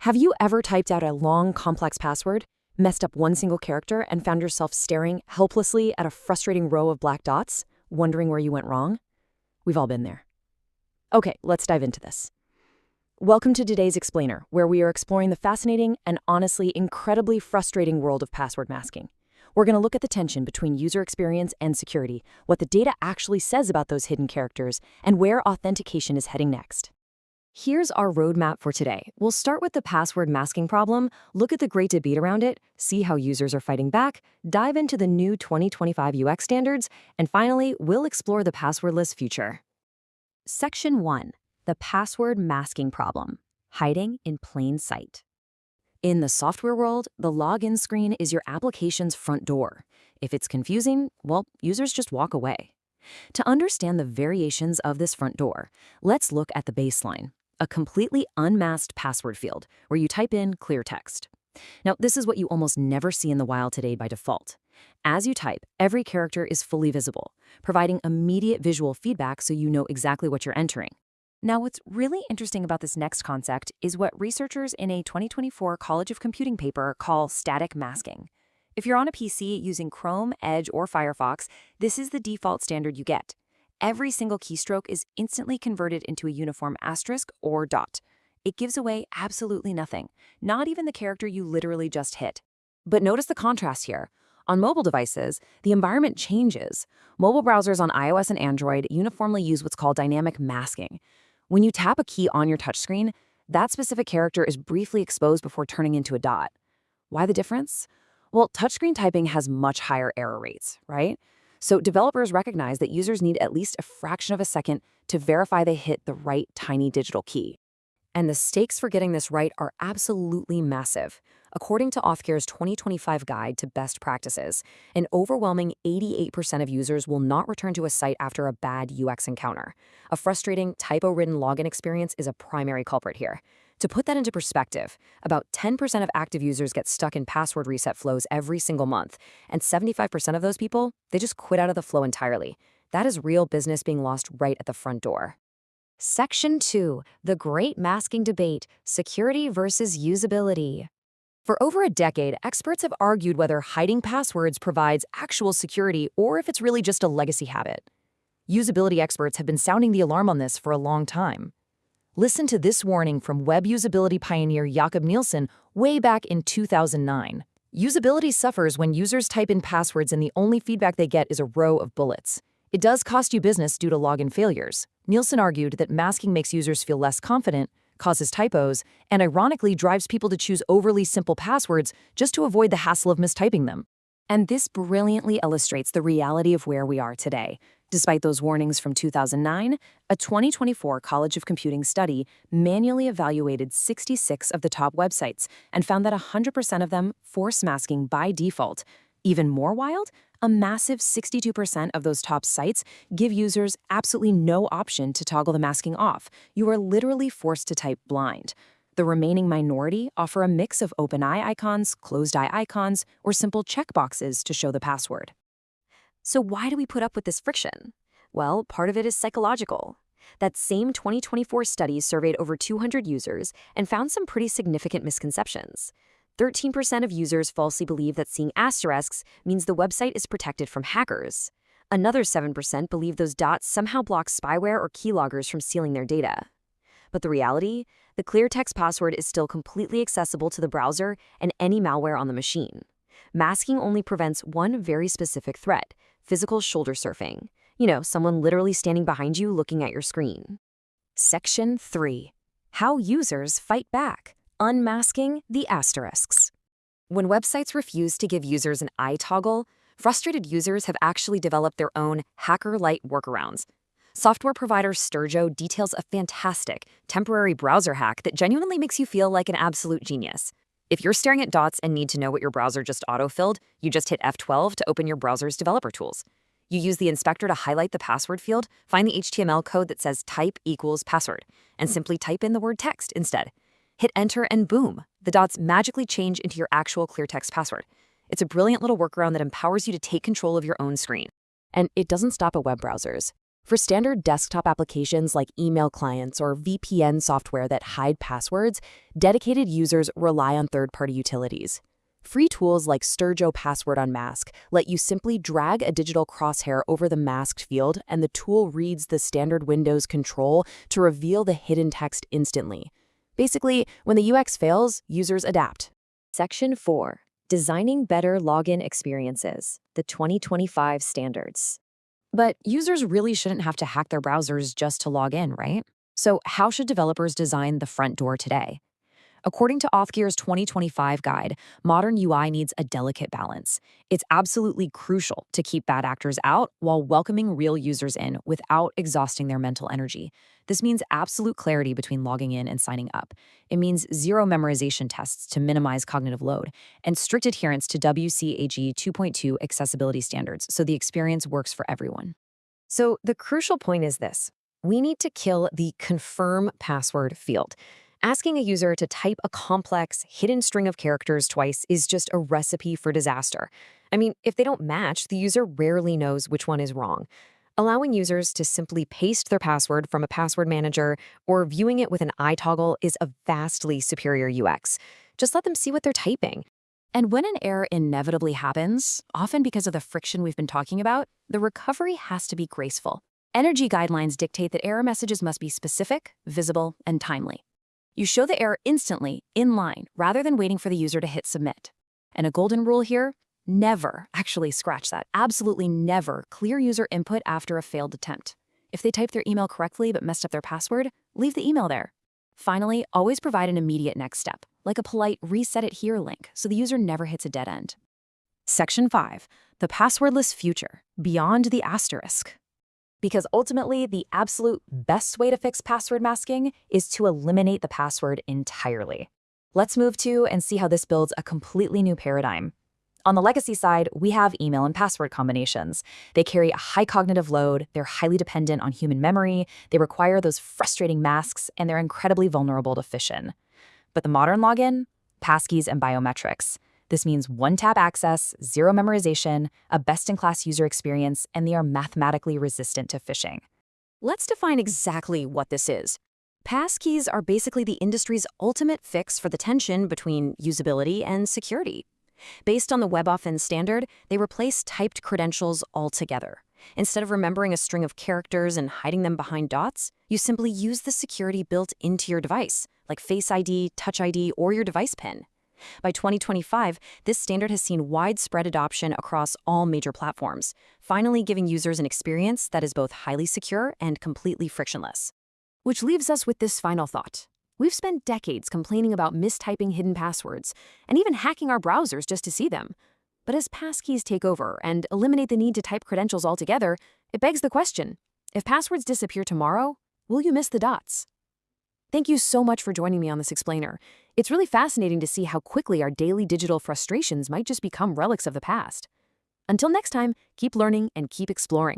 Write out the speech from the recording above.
Have you ever typed out a long, complex password, messed up one single character, and found yourself staring helplessly at a frustrating row of black dots, wondering where you went wrong? We've all been there. Okay, let's dive into this. Welcome to today's Explainer, where we are exploring the fascinating and honestly incredibly frustrating world of password masking. We're going to look at the tension between user experience and security, what the data actually says about those hidden characters, and where authentication is heading next. Here's our roadmap for today. We'll start with the password masking problem, look at the great debate around it, see how users are fighting back, dive into the new 2025 UX standards, and finally, we'll explore the passwordless future. Section 1. The password masking problem. Hiding in plain sight. In the software world, the login screen is your application's front door. If it's confusing, well, users just walk away. To understand the variations of this front door, let's look at the baseline. A completely unmasked password field where you type in clear text. Now, this is what you almost never see in the wild today by default. As you type, every character is fully visible, providing immediate visual feedback so you know exactly what you're entering. Now, what's really interesting about this next concept is what researchers in a 2024 College of Computing paper call static masking. If you're on a PC using Chrome, Edge, or Firefox, this is the default standard you get. Every single keystroke is instantly converted into a uniform asterisk or dot. It gives away absolutely nothing, not even the character you literally just hit. But notice the contrast here. On mobile devices, the environment changes. Mobile browsers on iOS and Android uniformly use what's called dynamic masking. When you tap a key on your touchscreen, that specific character is briefly exposed before turning into a dot. Why the difference? Well, touchscreen typing has much higher error rates, right? So developers recognize that users need at least a fraction of a second to verify they hit the right tiny digital key. And the stakes for getting this right are absolutely massive. According to Authcare's 2025 Guide to Best Practices, an overwhelming 88% of users will not return to a site after a bad UX encounter. A frustrating, typo-ridden login experience is a primary culprit here. To put that into perspective, about 10% of active users get stuck in password reset flows every single month, and 75% of those people, they just quit out of the flow entirely. That is real business being lost right at the front door. Section 2. The Great Masking Debate, Security versus Usability. For over a decade, experts have argued whether hiding passwords provides actual security or if it's really just a legacy habit. Usability experts have been sounding the alarm on this for a long time. Listen to this warning from web usability pioneer Jakob Nielsen way back in 2009. Usability suffers when users type in passwords and the only feedback they get is a row of bullets. It does cost you business due to login failures. Nielsen argued that masking makes users feel less confident, causes typos, and ironically drives people to choose overly simple passwords just to avoid the hassle of mistyping them. And this brilliantly illustrates the reality of where we are today. Despite those warnings from 2009, a 2024 College of Computing study manually evaluated 66 of the top websites and found that 100% of them force masking by default. Even more wild, a massive 62% of those top sites give users absolutely no option to toggle the masking off. You are literally forced to type blind. The remaining minority offer a mix of open eye icons, closed eye icons, or simple checkboxes to show the password. So why do we put up with this friction? Well, part of it is psychological. That same 2024 study surveyed over 200 users and found some pretty significant misconceptions. 13% of users falsely believe that seeing asterisks means the website is protected from hackers. Another 7% believe those dots somehow block spyware or keyloggers from stealing their data. But the reality? The clear text password is still completely accessible to the browser and any malware on the machine. Masking only prevents one very specific threat: physical shoulder surfing. You know, someone literally standing behind you looking at your screen. Section 3. How users fight back. Unmasking the asterisks. When websites refuse to give users an eye toggle, frustrated users have actually developed their own hacker-light workarounds. Software provider Sturjo details a fantastic, temporary browser hack that genuinely makes you feel like an absolute genius. If you're staring at dots and need to know what your browser just autofilled, you just hit F12 to open your browser's developer tools. You use the inspector to highlight the password field, find the HTML code that says type equals password, and simply type in the word text instead. Hit enter and boom, the dots magically change into your actual clear text password. It's a brilliant little workaround that empowers you to take control of your own screen. And it doesn't stop at web browsers. For standard desktop applications like email clients or VPN software that hide passwords, dedicated users rely on third-party utilities. Free tools like Sturjo Password Unmask let you simply drag a digital crosshair over the masked field, and the tool reads the standard Windows control to reveal the hidden text instantly. Basically, when the UX fails, users adapt. Section 4. Designing Better Login Experiences, the 2025 Standards. But users really shouldn't have to hack their browsers just to log in, right? So how should developers design the front door today? According to Authgear's 2025 guide, modern UI needs a delicate balance. It's absolutely crucial to keep bad actors out while welcoming real users in without exhausting their mental energy. This means absolute clarity between logging in and signing up. It means zero memorization tests to minimize cognitive load, and strict adherence to WCAG 2.2 accessibility standards so the experience works for everyone. So the crucial point is this: we need to kill the confirm password field. Asking a user to type a complex, hidden string of characters twice is just a recipe for disaster. I mean, if they don't match, the user rarely knows which one is wrong. Allowing users to simply paste their password from a password manager or viewing it with an eye toggle is a vastly superior UX. Just let them see what they're typing. And when an error inevitably happens, often because of the friction we've been talking about, the recovery has to be graceful. Energy guidelines dictate that error messages must be specific, visible, and timely. You show the error instantly, in line, rather than waiting for the user to hit submit. And a golden rule here: never, actually scratch that, absolutely never clear user input after a failed attempt. If they typed their email correctly but messed up their password, leave the email there. Finally, always provide an immediate next step, like a polite reset it here link, so the user never hits a dead end. Section 5. The passwordless future, beyond the asterisk. Because ultimately, the absolute best way to fix password masking is to eliminate the password entirely. Let's move to and see how this builds a completely new paradigm. On the legacy side, we have email and password combinations. They carry a high cognitive load, they're highly dependent on human memory, they require those frustrating masks, and they're incredibly vulnerable to phishing. But the modern login? Passkeys and biometrics. This means one-tap access, zero memorization, a best-in-class user experience, and they are mathematically resistant to phishing. Let's define exactly what this is. Passkeys are basically the industry's ultimate fix for the tension between usability and security. Based on the WebAuthn standard, they replace typed credentials altogether. Instead of remembering a string of characters and hiding them behind dots, you simply use the security built into your device, like Face ID, Touch ID, or your device PIN. By 2025, this standard has seen widespread adoption across all major platforms, finally giving users an experience that is both highly secure and completely frictionless. Which leaves us with this final thought. We've spent decades complaining about mistyping hidden passwords and even hacking our browsers just to see them. But as passkeys take over and eliminate the need to type credentials altogether, it begs the question: if passwords disappear tomorrow, will you miss the dots? Thank you so much for joining me on this explainer. It's really fascinating to see how quickly our daily digital frustrations might just become relics of the past. Until next time, keep learning and keep exploring.